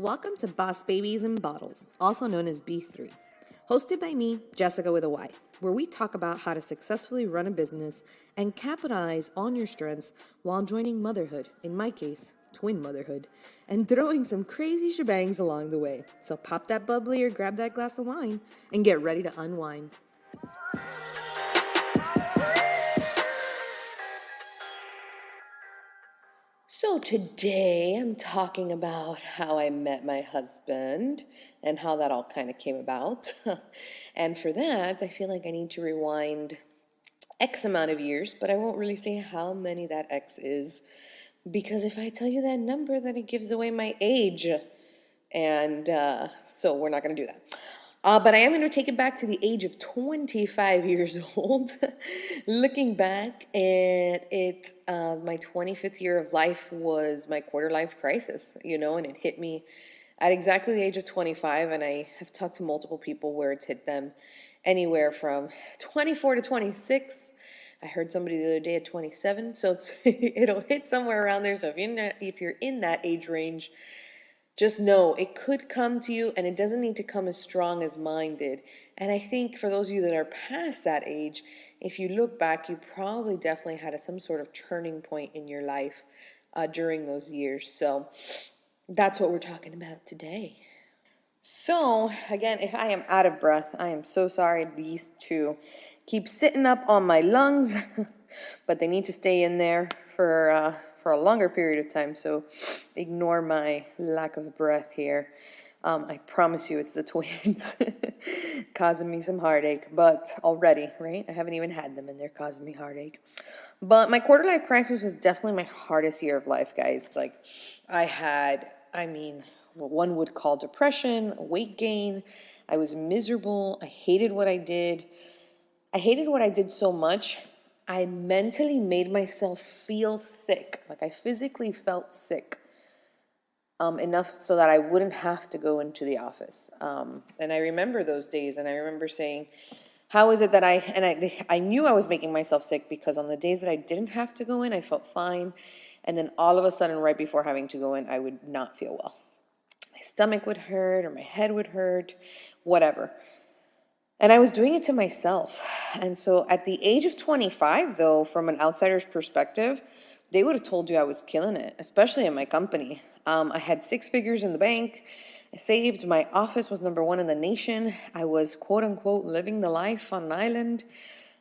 Welcome to Boss Babies and Bottles, also known as B3. Hosted by me, Jessyca with a Y, where we talk about how to successfully run a business and capitalize on your strengths while joining motherhood, in my case, twin motherhood, and throwing some crazy shebangs along the way. So pop that bubbly or grab that glass of wine and get ready to unwind. So today I'm talking about how I met my husband and how that all kind of came about. And for that, I feel like I need to rewind X amount of years, but I won't really say how many that X is, because if I tell you that number, then it gives away my age. And so we're not going to do that. But I am going to take it back to the age of 25 years old. Looking back at it, my 25th year of life was my quarter life crisis, and it hit me at exactly the age of 25. And I have talked to multiple people where it's hit them anywhere from 24 to 26. I heard somebody the other day at 27. So it'll hit somewhere around there. So if you're in that age range, just know it could come to you, and it doesn't need to come as strong as mine did. And I think for those of you that are past that age, if you look back, you probably definitely had some sort of turning point in your life during those years. So that's what we're talking about today. So again, if I am out of breath, I am so sorry. These two keep sitting up on my lungs, but they need to stay in there for a longer period of time, so ignore my lack of breath here. I promise you it's the twins causing me some heartache, but already, right? I haven't even had them and they're causing me heartache. But my quarter life crisis was definitely my hardest year of life, guys. Like I had, what one would call depression, weight gain. I was miserable. I hated what I did. I hated what I did so much. I mentally made myself feel sick. Like I physically felt sick enough so that I wouldn't have to go into the office. And I remember those days, and I remember saying, how is it that I knew I was making myself sick, because on the days that I didn't have to go in, I felt fine. And then all of a sudden, right before having to go in, I would not feel well. My stomach would hurt or my head would hurt, whatever. And I was doing it to myself. And so at the age of 25, though, from an outsider's perspective, they would have told you I was killing it, especially in my company. I had 6 figures in the bank. I saved. My office was #1 in the nation. I was, quote unquote, living the life on an island.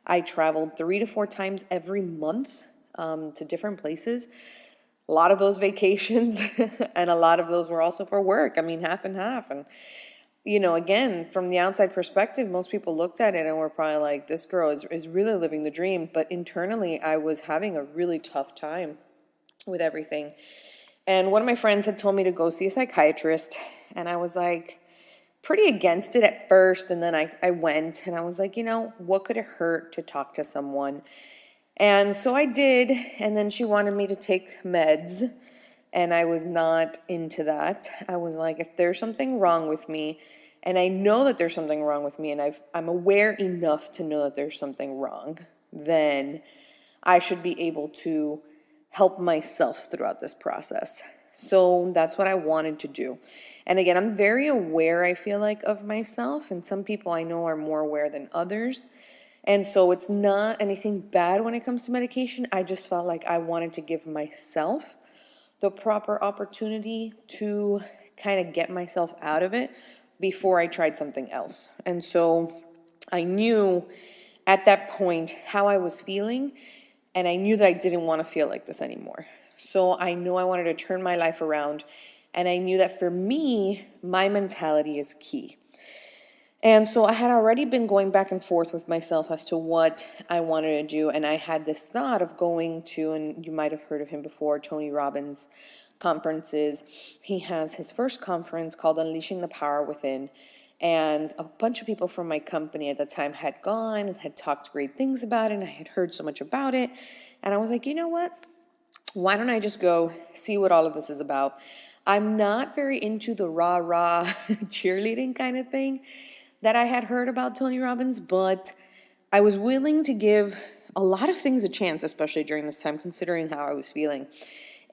I traveled 3 to 4 times every month to different places. A lot of those vacations and a lot of those were also for work. Half and half. And again, from the outside perspective, most people looked at it and were probably like, this girl is really living the dream. But internally, I was having a really tough time with everything. And one of my friends had told me to go see a psychiatrist. And I was like, pretty against it at first. And then I went and I was like, what could it hurt to talk to someone? And so I did. And then she wanted me to take meds. And I was not into that. I was like, if there's something wrong with me, and I know that there's something wrong with me, and I'm aware enough to know that there's something wrong, then I should be able to help myself throughout this process. So that's what I wanted to do. And again, I'm very aware, I feel like, of myself. And some people I know are more aware than others. And so it's not anything bad when it comes to medication. I just felt like I wanted to give myself the proper opportunity to kind of get myself out of it before I tried something else. And so I knew at that point how I was feeling, and I knew that I didn't want to feel like this anymore. So I knew I wanted to turn my life around, and I knew that for me, my mentality is key. And so I had already been going back and forth with myself as to what I wanted to do. And I had this thought of going to, and you might have heard of him before, Tony Robbins conferences. He has his first conference called Unleashing the Power Within. And a bunch of people from my company at the time had gone and had talked great things about it. And I had heard so much about it. And I was like, you know what? Why don't I just go see what all of this is about? I'm not very into the rah-rah cheerleading kind of thing that I had heard about Tony Robbins, but I was willing to give a lot of things a chance, especially during this time, considering how I was feeling.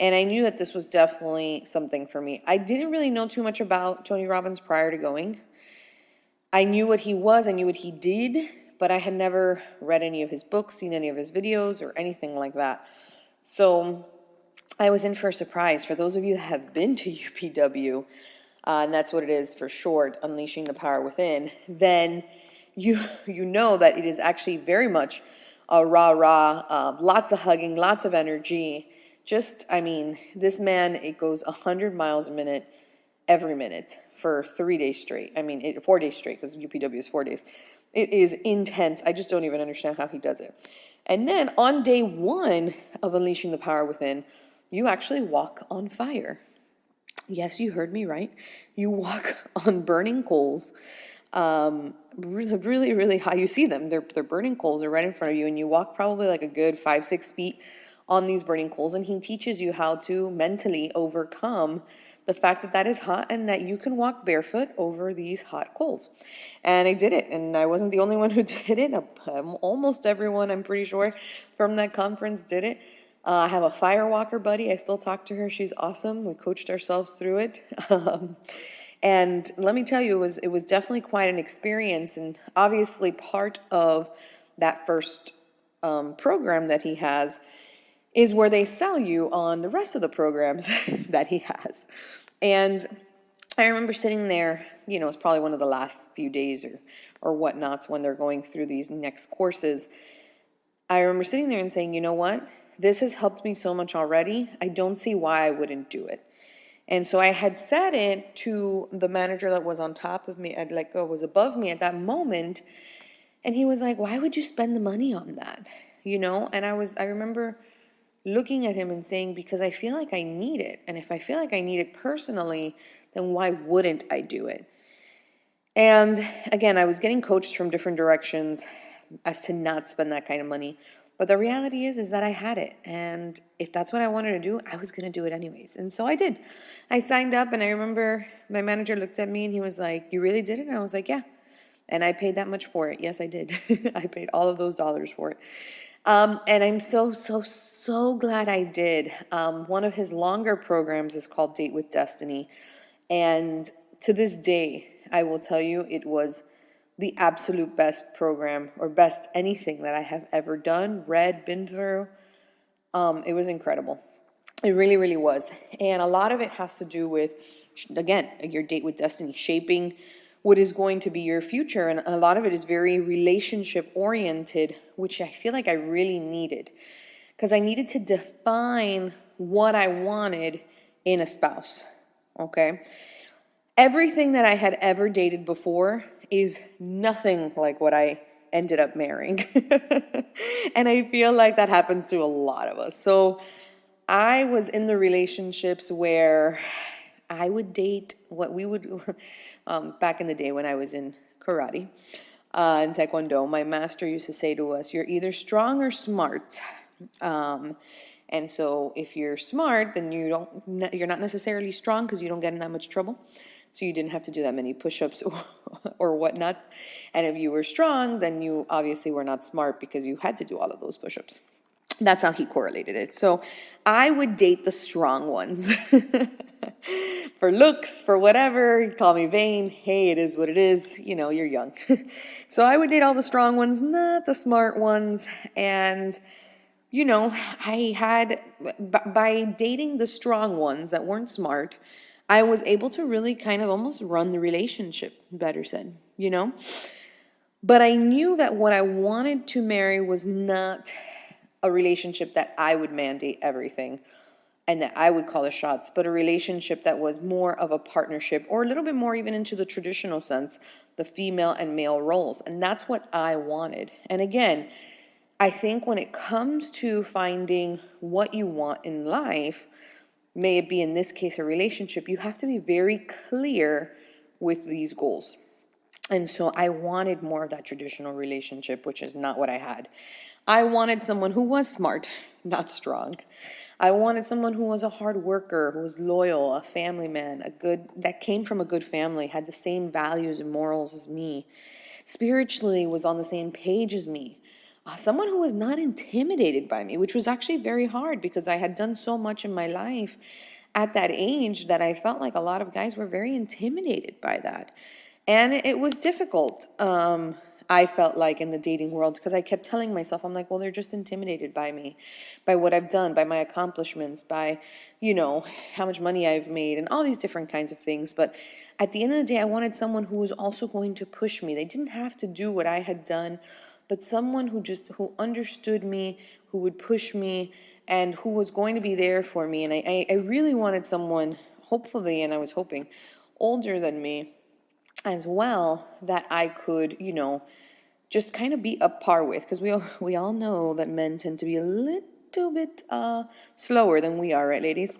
And I knew that this was definitely something for me. I didn't really know too much about Tony Robbins prior to going. I knew what he was, I knew what he did, but I had never read any of his books, seen any of his videos, or anything like that. So I was in for a surprise. For those of you that have been to UPW, and that's what it is for short, Unleashing the Power Within, then you know that it is actually very much a rah-rah, lots of hugging, lots of energy. Just, I mean, this man, it goes 100 miles a minute every minute for 3 days straight. I mean, 4 days straight, because UPW is 4 days. It is intense. I just don't even understand how he does it. And then on day 1 of Unleashing the Power Within, you actually walk on fire. Yes, you heard me right. You walk on burning coals, really, really high. You see them. They're burning coals. They're right in front of you, and you walk probably like a good 5-6 feet on these burning coals, and he teaches you how to mentally overcome the fact that that is hot and that you can walk barefoot over these hot coals. And I did it, and I wasn't the only one who did it. Almost everyone, I'm pretty sure, from that conference did it. I have a fire walker buddy. I still talk to her. She's awesome. We coached ourselves through it. And let me tell you, it was definitely quite an experience. And obviously part of that first program that he has is where they sell you on the rest of the programs that he has. And I remember sitting there, you know, it's probably one of the last few days or whatnots when they're going through these next courses. I remember sitting there and saying, you know what? This has helped me so much already. I don't see why I wouldn't do it. And so I had said it to the manager that was on top of me, was above me at that moment. And he was like, why would you spend the money on that? You know? And I remember looking at him and saying, because I feel like I need it. And if I feel like I need it personally, then why wouldn't I do it? And again, I was getting coached from different directions as to not spend that kind of money. But the reality is that I had it. And if that's what I wanted to do, I was going to do it anyways. And so I did. I signed up, and I remember my manager looked at me and he was like, you really did it? And I was like, yeah. And I paid that much for it. Yes, I did. I paid all of those dollars for it. And I'm so glad I did. One of his longer programs is called Date with Destiny. And to this day, I will tell you, it was the absolute best program or best anything that I have ever done, read, been through. It was incredible. It really, really was. And a lot of it has to do with, again, your date with destiny, shaping what is going to be your future. And a lot of it is very relationship oriented, which I feel like I really needed. Because I needed to define what I wanted in a spouse. Okay? Everything that I had ever dated before is nothing like what I ended up marrying. And I feel like that happens to a lot of us. So I was in the relationships where I would date what we would, back in the day when I was in karate and taekwondo, my master used to say to us, you're either strong or smart. And so if you're smart, then you're not necessarily strong because you don't get in that much trouble. So you didn't have to do that many push-ups or whatnot. And if you were strong, then you obviously were not smart because you had to do all of those push-ups. That's how he correlated it. So I would date the strong ones. For looks, for whatever. He'd call me vain. Hey, it is what it is. You know, you're young. So I would date all the strong ones, not the smart ones. And you know, I had, by dating the strong ones that weren't smart, I was able to really kind of almost run the relationship, better said, you know? But I knew that what I wanted to marry was not a relationship that I would mandate everything and that I would call the shots, but a relationship that was more of a partnership or a little bit more even into the traditional sense, the female and male roles. And that's what I wanted. And again, I think when it comes to finding what you want in life, may it be in this case a relationship, you have to be very clear with these goals. And so I wanted more of that traditional relationship, which is not what I had. I wanted someone who was smart, not strong. I wanted someone who was a hard worker, who was loyal, a family man, that came from a good family, had the same values and morals as me. Spiritually was on the same page as me. someone who was not intimidated by me, which was actually very hard because I had done so much in my life at that age that I felt like a lot of guys were very intimidated by that. And it was difficult, I felt like, in the dating world, because I kept telling myself, I'm like, well, they're just intimidated by me, by what I've done, by my accomplishments, by, how much money I've made, and all these different kinds of things. But at the end of the day, I wanted someone who was also going to push me. They didn't have to do what I had done, but someone who understood me, who would push me, and who was going to be there for me. And I really wanted someone, hopefully, and I was hoping, older than me as well, that I could, just kind of be up par with, because we all know that men tend to be a little bit slower than we are, right, ladies?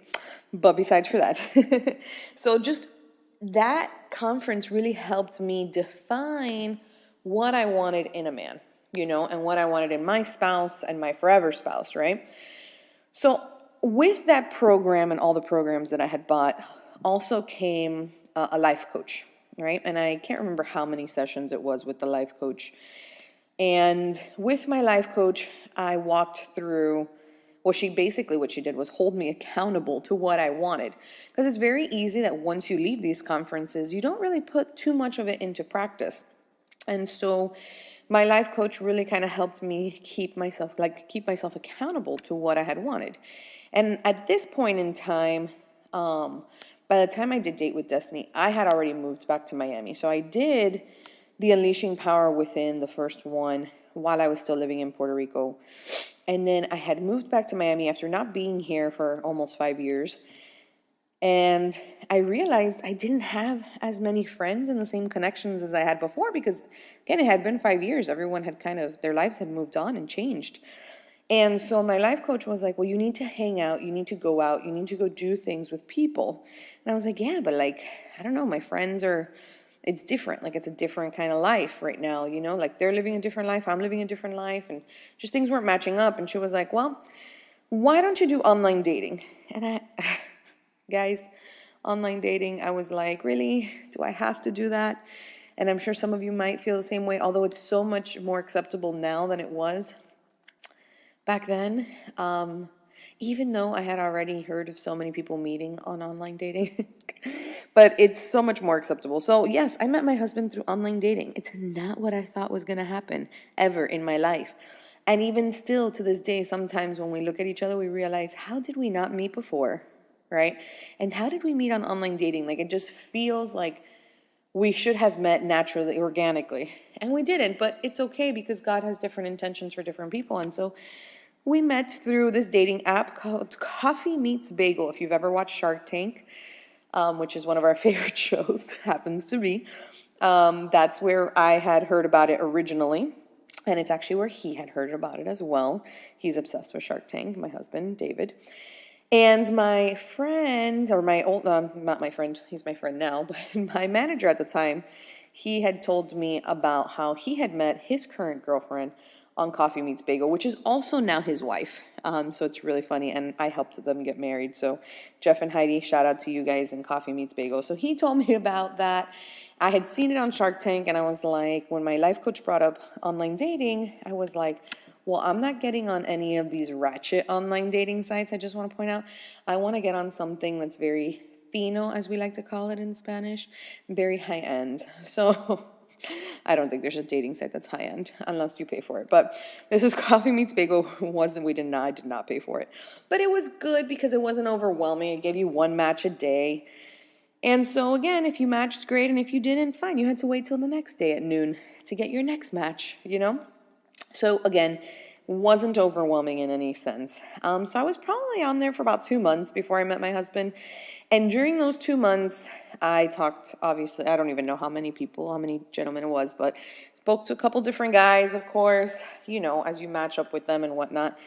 But besides for that, so just that conference really helped me define what I wanted in a man, and what I wanted in my spouse and my forever spouse, right? So with that program and all the programs that I had bought also came a life coach, right? And I can't remember how many sessions it was with the life coach. And with my life coach, I walked through, what she did was hold me accountable to what I wanted. Because it's very easy that once you leave these conferences, you don't really put too much of it into practice. And so my life coach really kind of helped me keep myself accountable to what I had wanted. And at this point in time, by the time I did Date with Destiny, I had already moved back to Miami. So I did the Unleashing Power Within, the first one, while I was still living in Puerto Rico. And then I had moved back to Miami after not being here for almost 5 years. And I realized I didn't have as many friends and the same connections as I had before because, again, it had been 5 years. Everyone had their lives had moved on and changed. And so my life coach was like, well, you need to hang out, you need to go out, you need to go do things with people. And I was like, yeah, but I don't know, my friends it's different. It's a different kind of life right now, they're living a different life, I'm living a different life, and just things weren't matching up. And she was like, well, why don't you do online dating? And guys, online dating, I was like, really? Do I have to do that? And I'm sure some of you might feel the same way, although it's so much more acceptable now than it was back then. Even though I had already heard of so many people meeting on online dating, but it's so much more acceptable. So yes, I met my husband through online dating. It's not what I thought was going to happen ever in my life. And even still to this day, sometimes when we look at each other, we realize, how did we not meet before, right? And how did we meet on online dating? It just feels like we should have met naturally, organically. And we didn't, but it's okay because God has different intentions for different people. And so we met through this dating app called Coffee Meets Bagel. If you've ever watched Shark Tank, which is one of our favorite shows, happens to be, that's where I had heard about it originally. And it's actually where he had heard about it as well. He's obsessed with Shark Tank, my husband, David. And my friend, or my old, not my friend, he's my friend now, but my manager at the time, he had told me about how he had met his current girlfriend on Coffee Meets Bagel, which is also now his wife. So it's really funny, and I helped them get married. So Jeff and Heidi, shout out to you guys in Coffee Meets Bagel. So he told me about that. I had seen it on Shark Tank, and I was like, when my life coach brought up online dating, I was like, well, I'm not getting on any of these ratchet online dating sites. I just want to point out, I want to get on something that's very fino, as we like to call it in Spanish, very high end. So I don't think there's a dating site that's high end unless you pay for it. But this is Coffee Meets Bagel. I did not pay for it. But it was good because it wasn't overwhelming. It gave you one match a day. And so again, if you matched, great. And if you didn't, fine. You had to wait till the next day at noon to get your next match, So again, wasn't overwhelming in any sense. So I was probably on there for about 2 months before I met my husband. And during those 2 months, I talked, obviously, I don't even know how many gentlemen it was, but spoke to a couple different guys, of course, as you match up with them and whatnot.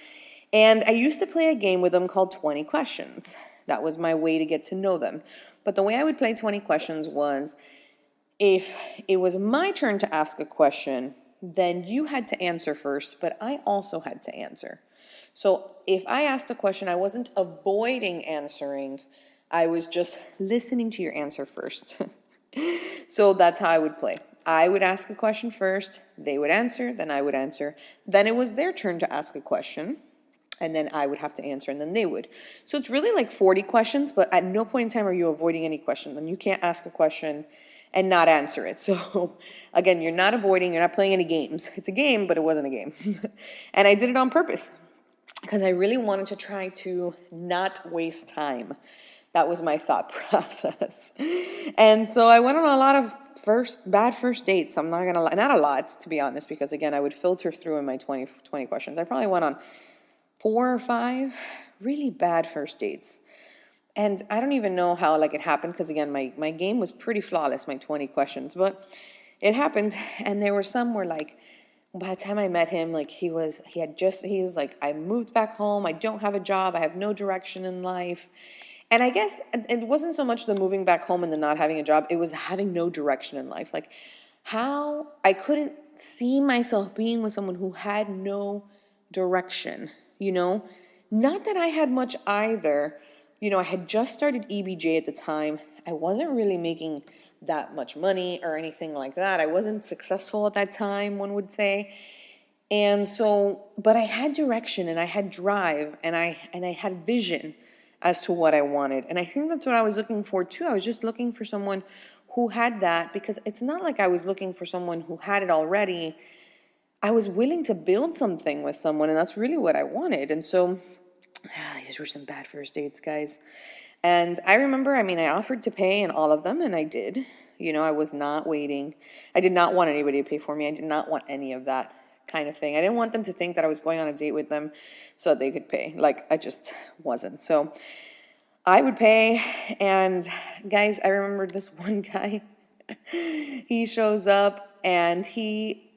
And I used to play a game with them called 20 Questions. That was my way to get to know them. But the way I would play 20 Questions was, if it was my turn to ask a question, then you had to answer first, but I also had to answer. So if I asked a question, I wasn't avoiding answering. I was just listening to your answer first. So that's how I would play. I would ask a question first, they would answer, then I would answer. Then it was their turn to ask a question, and then I would have to answer, and then they would. So it's really like 40 questions, but at no point in time are you avoiding any question. And you can't ask a question and not answer it. So again, you're not avoiding, you're not playing any games. It's a game, but it wasn't a game. And I did it on purpose because I really wanted to try to not waste time. That was my thought process. And so I went on a lot of bad first dates. I'm not going to lie. Not a lot, to be honest, because again, I would filter through in my 20 questions. I probably went on 4 or 5 really bad first dates. And I don't even know how it happened, because again, my game was pretty flawless, my 20 questions, but it happened. And there were some where by the time I met him, he was like, I moved back home. I don't have a job. I have no direction in life. And I guess it wasn't so much the moving back home and the not having a job. It was having no direction in life. How I couldn't see myself being with someone who had no direction, Not that I had much either. I had just started EBJ at the time. I wasn't really making that much money or anything like that. I wasn't successful at that time, one would say. And so, but I had direction and I had drive and I had vision as to what I wanted. And I think that's what I was looking for too. I was just looking for someone who had that, because it's not like I was looking for someone who had it already. I was willing to build something with someone, and that's really what I wanted. And so these were some bad first dates, guys. And I remember, I offered to pay in all of them, and I did. I was not waiting. I did not want anybody to pay for me. I did not want any of that kind of thing. I didn't want them to think that I was going on a date with them so that they could pay. I just wasn't. So I would pay. And guys, I remember this one guy. He shows up and he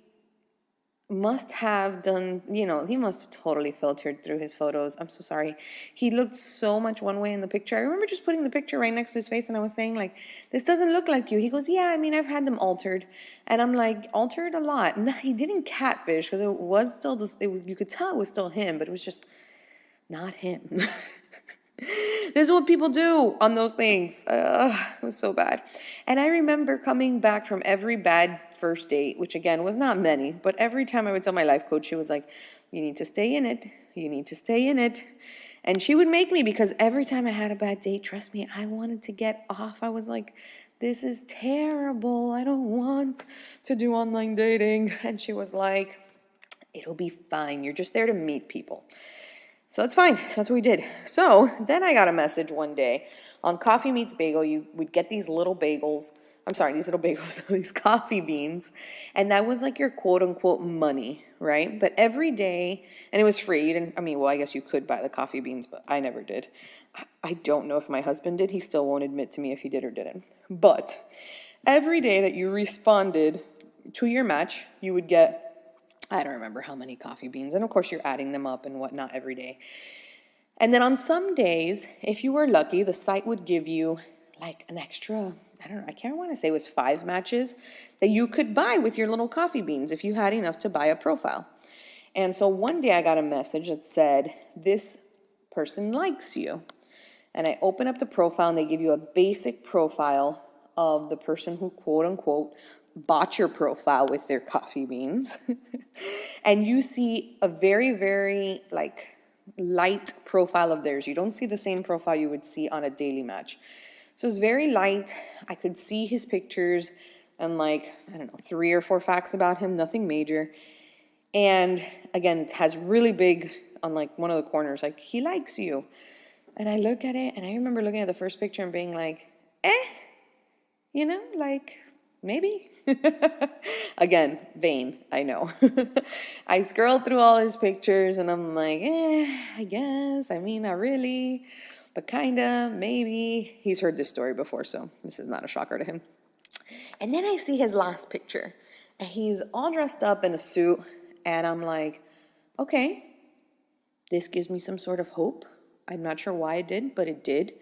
must have done, he must have totally filtered through his photos. I'm so sorry. He looked so much one way in the picture. I remember just putting the picture right next to his face and I was saying this doesn't look like you. He goes, yeah, I've had them altered. And I'm like, altered a lot. No, he didn't catfish, because it was still you could tell it was still him, but it was just not him. This is what people do on those things. It was so bad. And I remember coming back from every bad first date, which again was not many, but every time I would tell my life coach, she was like, you need to stay in it. You need to stay in it. And she would make me, because every time I had a bad date, trust me, I wanted to get off. I was like, this is terrible. I don't want to do online dating. And she was like, it'll be fine. You're just there to meet people. So that's fine. So that's what we did. So then I got a message one day on Coffee Meets Bagel. We'd get these little bagels. I'm sorry, these little bagels, these coffee beans. And that was your quote unquote money, right? But every day, and it was free. You didn't, I guess you could buy the coffee beans, but I never did. I don't know if my husband did. He still won't admit to me if he did or didn't. But every day that you responded to your match, you would get, I don't remember how many coffee beans. And of course, you're adding them up and whatnot every day. And then on some days, if you were lucky, the site would give you an extra, I don't know, I can't want to say it was 5 matches that you could buy with your little coffee beans if you had enough to buy a profile. And so one day I got a message that said, this person likes you. And I open up the profile and they give you a basic profile of the person who quote unquote bought your profile with their coffee beans. And you see a very, very light profile of theirs. You don't see the same profile you would see on a daily match. So it's very light. I could see his pictures and I don't know, 3 or 4 facts about him, nothing major. And again, it has really big on one of the corners, he likes you. And I look at it and I remember looking at the first picture and being maybe. Again, vain, I know. I scrolled through all his pictures and I'm like, I guess. Not really, but kinda, maybe. He's heard this story before, so this is not a shocker to him. And then I see his last picture and he's all dressed up in a suit and I'm like, okay, this gives me some sort of hope. I'm not sure why it did, but it did.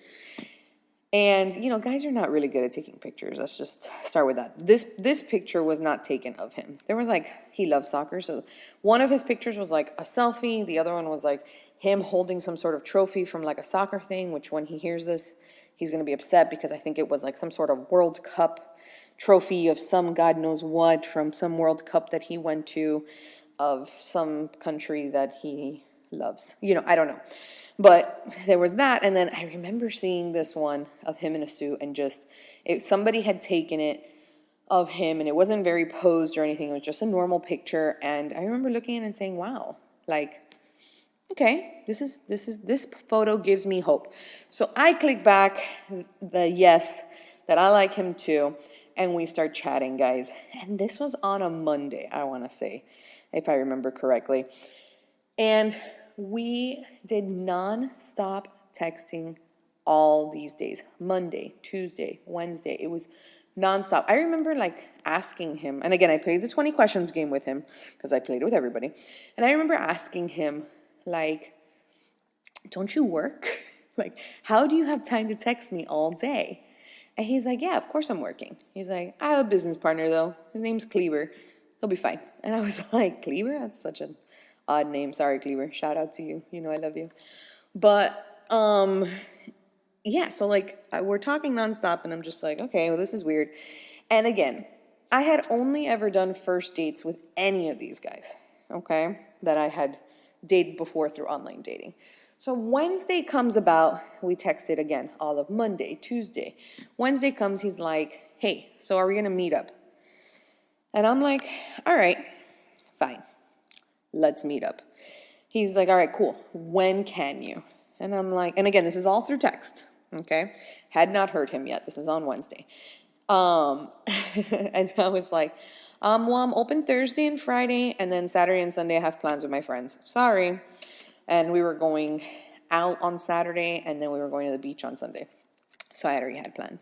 And, guys are not really good at taking pictures. Let's just start with that. This picture was not taken of him. There was he loves soccer. So one of his pictures was a selfie. The other one was him holding some sort of trophy from a soccer thing, which when he hears this, he's going to be upset because I think it was some sort of World Cup trophy of some God knows what from some World Cup that he went to of some country that he loves. I don't know. But there was that, and then I remember seeing this one of him in a suit, and somebody had taken it of him, and it wasn't very posed or anything. It was just a normal picture, and I remember looking at it and saying, "Wow, like, okay, this photo gives me hope." So I click back the yes that I like him too, and we start chatting, guys. And this was on a Monday, I want to say, if I remember correctly. And we did non-stop texting all these days. Monday, Tuesday, Wednesday. It was nonstop. I remember asking him, and again, I played the 20 questions game with him because I played it with everybody. And I remember asking him, don't you work? How do you have time to text me all day? And he's like, yeah, of course I'm working. He's like, I have a business partner though. His name's Cleaver. He'll be fine. And I was like, Cleaver? That's such an odd name. Sorry, Cleaver. Shout out to you. You know I love you. But, yeah, so we're talking nonstop, and I'm just like, okay, well, this is weird. And again, I had only ever done first dates with any of these guys, okay, that I had dated before through online dating. So Wednesday comes about, we texted again, all of Monday, Tuesday. Wednesday comes, he's like, hey, so are we going to meet up? And I'm like, all right, fine, let's meet up. He's like, all right, cool, when can you? And I'm like, and again, this is all through text, okay? Had not heard him yet. This is on Wednesday. And I was like, well, I'm open Thursday and Friday, and then Saturday and Sunday I have plans with my friends. Sorry. And we were going out on Saturday, and then we were going to the beach on Sunday. So I already had plans.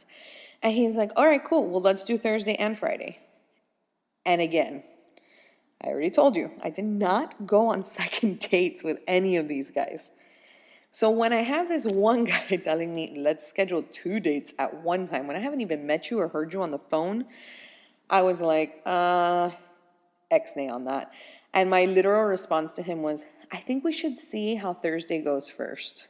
And he's like, all right, cool. Well, let's do Thursday and Friday. And again, I already told you, I did not go on second dates with any of these guys. So when I have this one guy telling me, let's schedule 2 dates at one time, when I haven't even met you or heard you on the phone, I was like, X-nay on that. And my literal response to him was, I think we should see how Thursday goes first.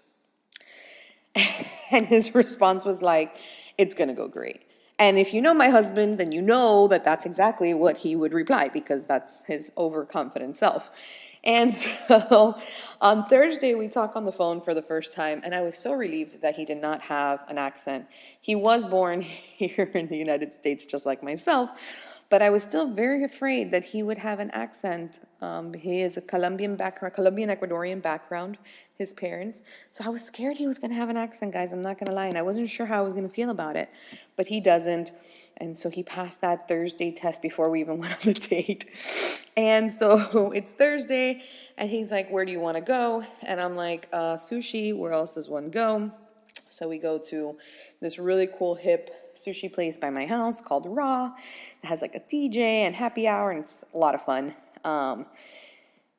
And his response was like, it's going to go great. And if you know my husband, then you know that that's exactly what he would reply, because that's his overconfident self. And so on Thursday, we talked on the phone for the first time, and I was so relieved that he did not have an accent. He was born here in the United States, just like myself, but I was still very afraid that he would have an accent. He is a Colombian Ecuadorian background, his parents. So I was scared he was going to have an accent, guys. I'm not going to lie. And I wasn't sure how I was going to feel about it. But he doesn't. And so he passed that Thursday test before we even went on the date. And so it's Thursday, and he's like, where do you want to go? And I'm like, sushi. Where else does one go? So we go to this really cool, hip sushi place by my house called Raw. It has like a DJ and happy hour, and it's a lot of fun.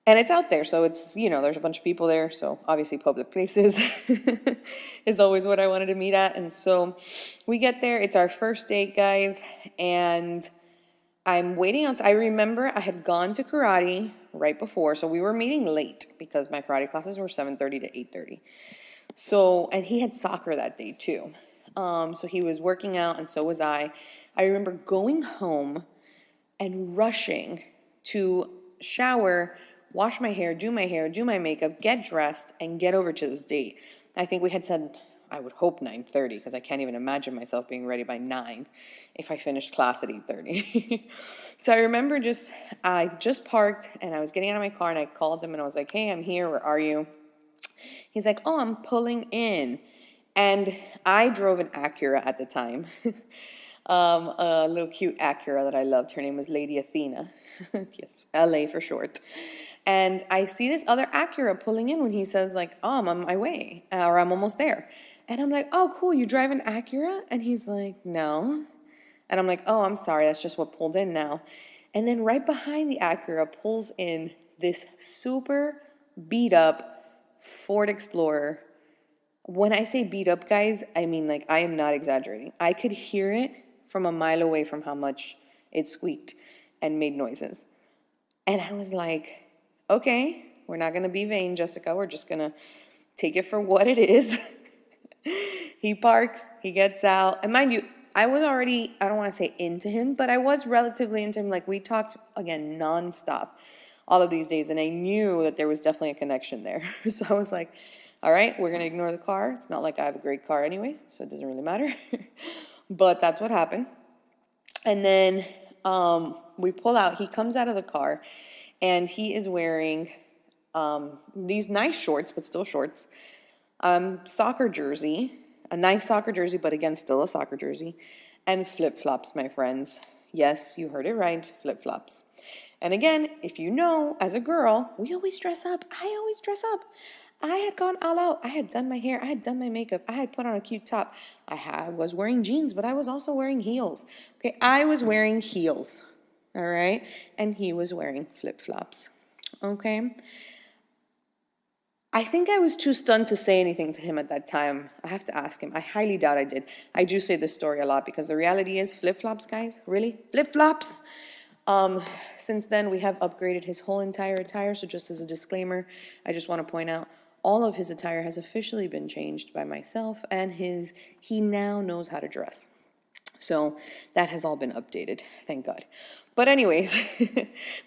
And it's out there, so it's, there's a bunch of people there, so obviously public places is always what I wanted to meet at. And so we get there, it's our first date, guys, and I'm waiting out. I remember I had gone to karate right before, so we were meeting late because my karate classes were 7:30 to 8:30. So, and he had soccer that day too. So he was working out, and so was I. I remember going home and rushing to shower, wash my hair, do my makeup, get dressed, and get over to this date. I think we had said, I would hope 9:30, because I can't even imagine myself being ready by 9 if I finished class at 8:30. So I remember I just parked, and I was getting out of my car, and I called him, and I was like, hey, I'm here, where are you? He's like, oh, I'm pulling in. And I drove an Acura at the time. A little cute Acura that I loved. Her name was Lady Athena. Yes, LA for short. And I see this other Acura pulling in when he says, oh, I'm on my way, or I'm almost there. And I'm like, oh, cool, you drive an Acura? And he's like, no. And I'm like, oh, I'm sorry, that's just what pulled in now. And then right behind the Acura pulls in this super beat up Ford Explorer. When I say beat up, guys, I mean, I am not exaggerating. I could hear it from a mile away from how much it squeaked and made noises. And I was like, okay, we're not going to be vain, Jessica. We're just going to take it for what it is. He parks, he gets out. And mind you, I was already, I don't want to say into him, but I was relatively into him. Like we talked again nonstop all of these days, and I knew that there was definitely a connection there. So I was like, all right, we're going to ignore the car. It's not like I have a great car anyways, so it doesn't really matter. But that's what happened. And then we pull out, he comes out of the car, and he is wearing these nice shorts, but still shorts, soccer jersey, a nice soccer jersey, but again, still a soccer jersey, and flip-flops, my friends. Yes, you heard it right, flip-flops. And again, if you know, as a girl, we always dress up. I always dress up. I had gone all out. I had done my hair. I had done my makeup. I had put on a cute top. Was wearing jeans, but I was also wearing heels. Okay, I was wearing heels, all right? And he was wearing flip-flops, okay? I think I was too stunned to say anything to him at that time. I have to ask him. I highly doubt I did. I do say this story a lot because the reality is flip-flops, guys. Really? Flip-flops? Since then, we have upgraded his whole entire attire. So just as a disclaimer, I just want to point out all of his attire has officially been changed by myself, and he now knows how to dress. So that has all been updated, thank God. But anyways,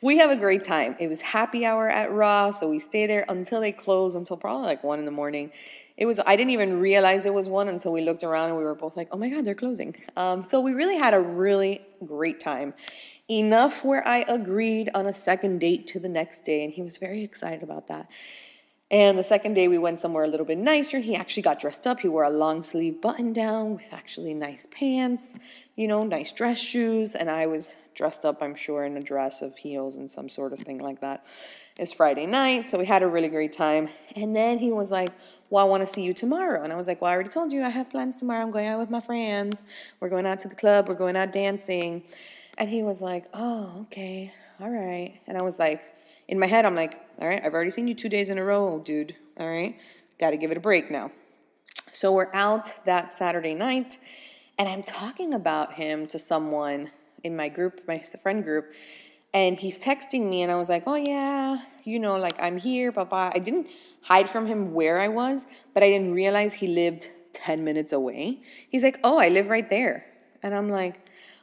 we have a great time. It was happy hour at Raw, so we stay there until they close, until probably like 1 in the morning. I didn't even realize it was 1 until we looked around and we were both like, oh my God, they're closing. So we really had a really great time. Enough where I agreed on a second date to the next day, and he was very excited about that. And the second day we went somewhere a little bit nicer, and he actually got dressed up. He wore a long sleeve button down with actually nice pants, nice dress shoes. And I was dressed up, I'm sure, in a dress of heels and some sort of thing like that. It's Friday night, so we had a really great time. And then he was like, well, I want to see you tomorrow. And I was like, well, I already told you I have plans tomorrow. I'm going out with my friends. We're going out to the club. We're going out dancing. And he was like, oh, okay, all right. And I was like, in my head, I'm like, all right, I've already seen you 2 days in a row, dude. All right, got to give it a break now. So we're out that Saturday night, and I'm talking about him to someone in my group, my friend group, and he's texting me, and I was like, oh, yeah, like I'm here, blah. I didn't hide from him where I was, but I didn't realize he lived 10 minutes away. He's like, oh, I live right there. And I'm like,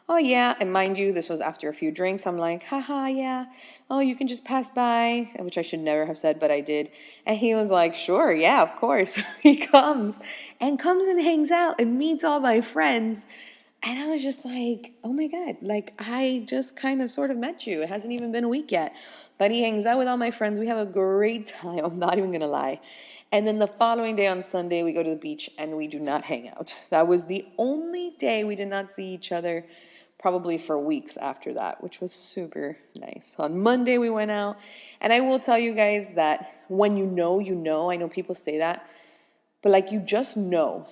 oh, yeah. And mind you, this was after a few drinks. I'm like, haha, yeah. Oh, you can just pass by, which I should never have said, but I did. And he was like, sure, yeah, of course. He comes and hangs out and meets all my friends. And I was just like, oh my God, like I just kind of sort of met you. It hasn't even been a week yet. But he hangs out with all my friends. We have a great time. I'm not even going to lie. And then the following day on Sunday, we go to the beach and we do not hang out. That was the only day we did not see each other, probably for weeks after that, which was super nice. On Monday, we went out. And I will tell you guys that when you know, you know. I know people say that. But like you just know.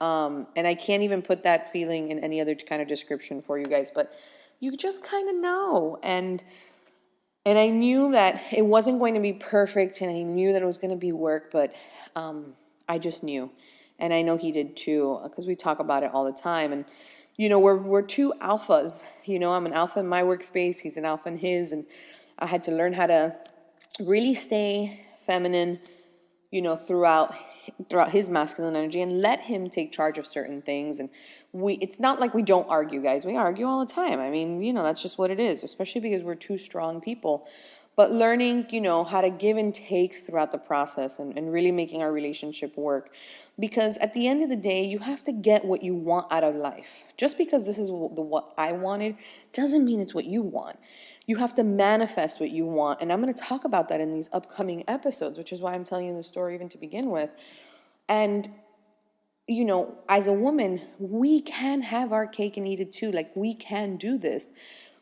And I can't even put that feeling in any other kind of description for you guys. But you just kind of know. And I knew that it wasn't going to be perfect, and I knew that it was going to be work, but I just knew. And I know he did too, because we talk about it all the time. And, we're two alphas. I'm an alpha in my workspace, he's an alpha in his, and I had to learn how to really stay feminine, throughout his masculine energy and let him take charge of certain things. And it's not like we don't argue, guys. We argue all the time. I mean, that's just what it is, especially because we're two strong people. But learning, how to give and take throughout the process and really making our relationship work. Because at the end of the day, you have to get what you want out of life. Just because this is what I wanted doesn't mean it's what you want. You have to manifest what you want. And I'm going to talk about that in these upcoming episodes, which is why I'm telling you the story even to begin with. And, as a woman, we can have our cake and eat it too. Like, we can do this.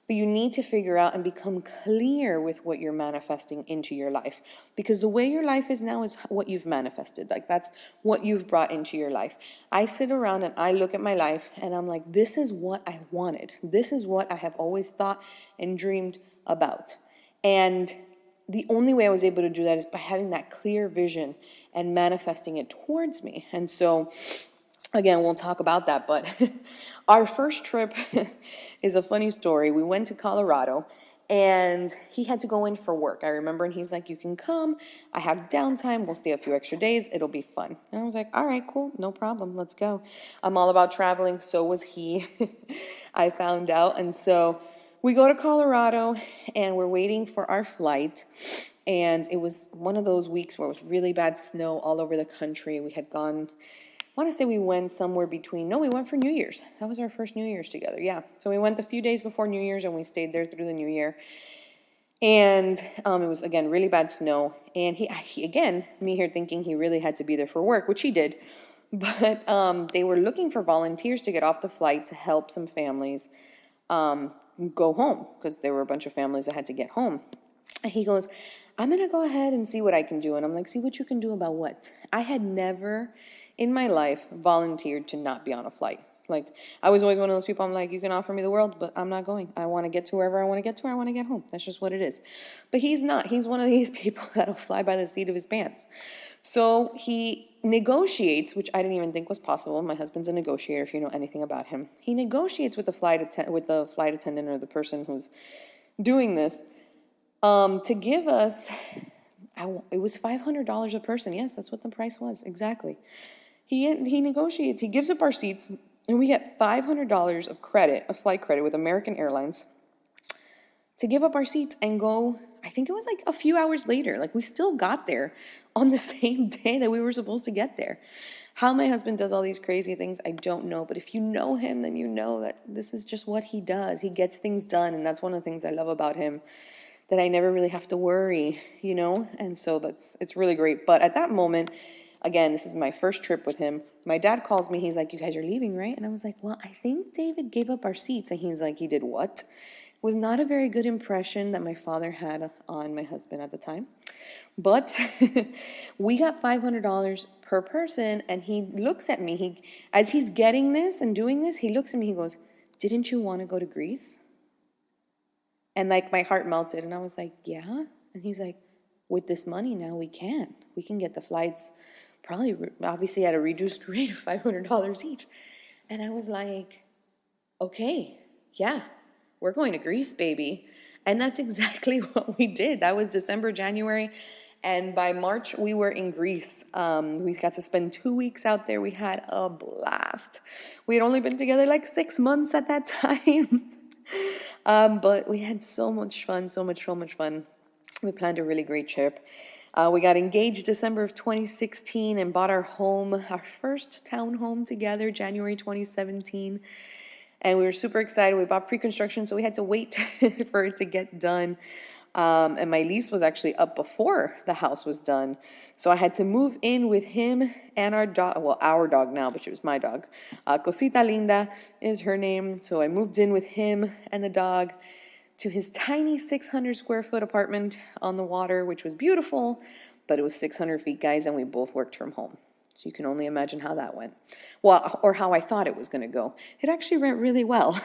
But you need to figure out and become clear with what you're manifesting into your life. Because the way your life is now is what you've manifested. Like, that's what you've brought into your life. I sit around and I look at my life and I'm like, this is what I wanted. This is what I have always thought and dreamed about. And the only way I was able to do that is by having that clear vision and manifesting it towards me. And so, again, we'll talk about that, but our first trip is a funny story. We went to Colorado, And he had to go in for work. I remember, and he's like, you can come. I have downtime. We'll stay a few extra days. It'll be fun. And I was like, all right, cool. No problem. Let's go. I'm all about traveling. So was he. I found out. And so we go to Colorado, and we're waiting for our flight. And it was one of those weeks where it was really bad snow all over the country. We had gone, I want to say we went somewhere between, no, we went for New Year's. That was our first New Year's together, yeah. So we went a few days before New Year's, and we stayed there through the New Year. And it was, again, really bad snow. And he again, me here thinking he really had to be there for work, which he did. But they were looking for volunteers to get off the flight to help some families go home, because there were a bunch of families that had to get home. And he goes, I'm going to go ahead and see what I can do. And I'm like, see what you can do about what? I had never in my life volunteered to not be on a flight. Like, I was always one of those people, I'm like, you can offer me the world, but I'm not going. I want to get to wherever I want to get to. I want to get home. That's just what it is. But he's not. He's one of these people that'll fly by the seat of his pants. So he negotiates, which I didn't even think was possible. My husband's a negotiator, if you know anything about him. He negotiates with the flight attendant or the person who's doing this to give us, it was $500 a person. Yes, that's what the price was. Exactly. He negotiates. He gives up our seats, and we get $500 of credit, of flight credit with American Airlines, to give up our seats and go. I think it was like a few hours later. Like, we still got there on the same day that we were supposed to get there. How my husband does all these crazy things, I don't know. But if you know him, then you know that this is just what he does. He gets things done, and that's one of the things I love about him, that I never really have to worry, you know? And so it's really great. But at that moment, again, this is my first trip with him. My dad calls me. He's like, you guys are leaving, right? And I was like, well, I think David gave up our seats. And he's like, he did what? It was not a very good impression that my father had on my husband at the time. But we got $500 per person. And he looks at me. As he's getting this and doing this, he looks at me. He goes, didn't you want to go to Greece? And like, my heart melted. And I was like, yeah. And he's like, with this money now, we can get the flights probably, obviously, at a reduced rate of $500 each. And I was like, okay, yeah, we're going to Greece, baby. And that's exactly what we did. That was December, January. And by March, we were in Greece. We got to spend 2 weeks out there. We had a blast. We had only been together like 6 months at that time. But we had so much fun, so much fun. We planned a really great trip. We got engaged December of 2016 and bought our home, our first townhome together, January 2017. And we were super excited. We bought pre-construction, so we had to wait for it to get done. And my lease was actually up before the house was done. So I had to move in with him and our dog. Well, our dog now, but she was my dog. Cosita Linda is her name. So I moved in with him and the dog to his tiny 600 square foot apartment on the water, which was beautiful, but it was 600 feet, guys, and we both worked from home. So you can only imagine how that went. Well, or how I thought it was going to go. It actually went really well.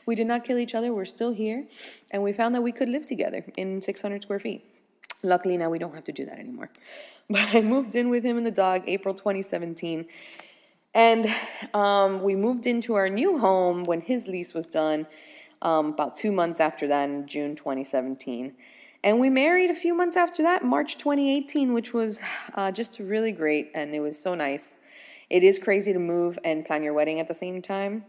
We did not kill each other. We're still here. And we found that we could live together in 600 square feet. Luckily, now we don't have to do that anymore. But I moved in with him and the dog April 2017. And we moved into our new home when his lease was done, about 2 months after that, in June 2017. And we married a few months after that, March 2018, which was just really great, and it was so nice. It is crazy to move and plan your wedding at the same time.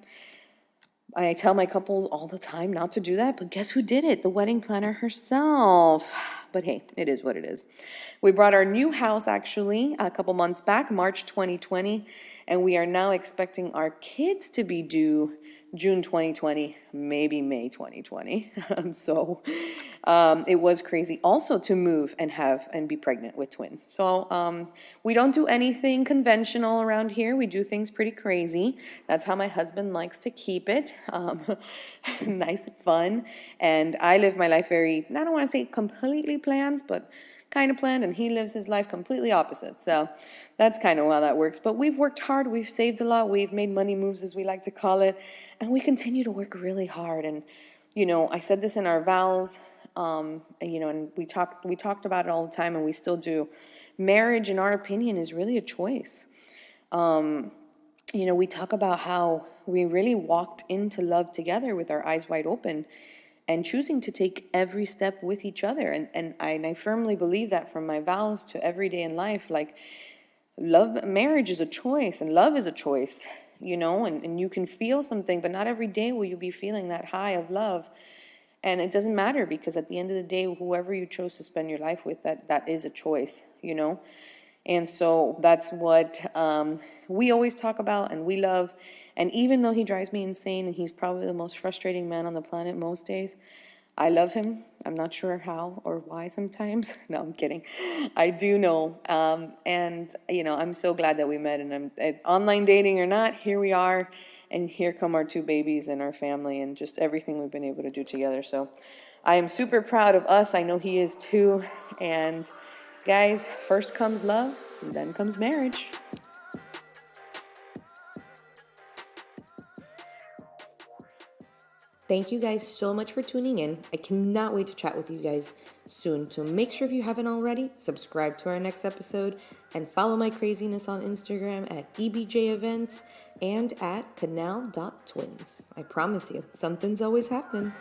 I tell my couples all the time not to do that, but guess who did it? The wedding planner herself. But hey, it is what it is. We brought our new house, actually, a couple months back, March 2020, and we are now expecting our kids to be due June 2020, maybe May 2020. So it was crazy also to move and be pregnant with twins. So we don't do anything conventional around here. We do things pretty crazy. That's how my husband likes to keep it. Nice and fun. And I live my life very, I don't want to say completely planned, but kind of planned, and he lives his life completely opposite. So that's kind of how that works. But we've worked hard. We've saved a lot. We've made money moves, as we like to call it. And we continue to work really hard. And, you know, I said this in our vows, and we talked about it all the time, and we still do. Marriage, in our opinion, is really a choice. We talk about how we really walked into love together with our eyes wide open. and choosing to take every step with each other. And I firmly believe that from my vows to every day in life, like love, marriage is a choice and love is a choice, and you can feel something, but not every day will you be feeling that high of love. And it doesn't matter, because at the end of the day, whoever you chose to spend your life with, that is a choice. And so that's what we always talk about and we love. And even though he drives me insane and he's probably the most frustrating man on the planet most days, I love him. I'm not sure how or why sometimes. No, I'm kidding. I do know. And, I'm so glad that we met. And online dating or not, here we are. And here come our 2 babies and our family and just everything we've been able to do together. So I am super proud of us. I know he is too. And guys, first comes love, and then comes marriage. Thank you guys so much for tuning in. I cannot wait to chat with you guys soon. So make sure, if you haven't already, subscribe to our next episode and follow my craziness on Instagram at EBJ Events and at canal.twins. I promise you, something's always happening.